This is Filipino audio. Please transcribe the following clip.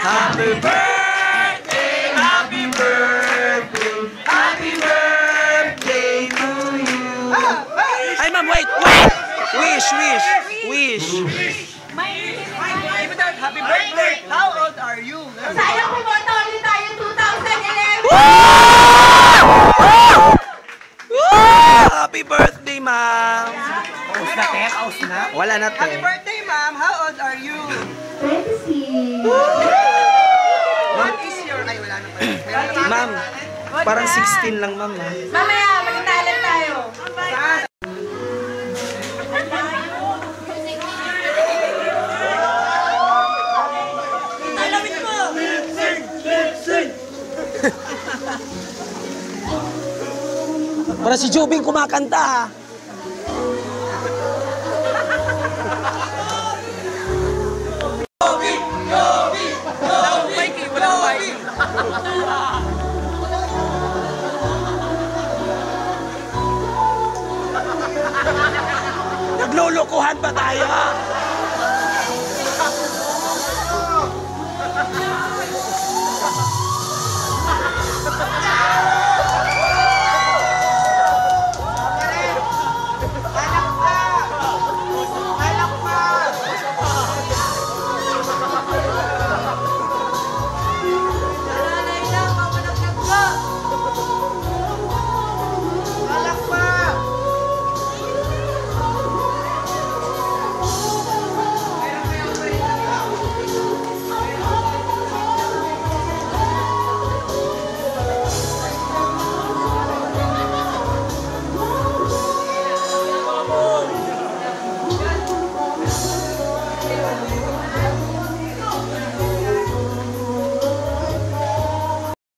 Happy birthday, happy birthday, happy birthday to you. Ay, ma'am, wait. Wish. Happy birthday! How old are you? Sana pumunta ulit tayo 2011! Happy birthday, ma'am. Aus na, te? Aus na? Wala na, Happy te. birthday, ma'am. How old are you? 26. What is your... Ay, wala na pala. Ma'am, parang 16 lang, ma'am. Mamaya, magtalan tayo. Para si Jubing kumakanta. Naglulukuhan pa tayo.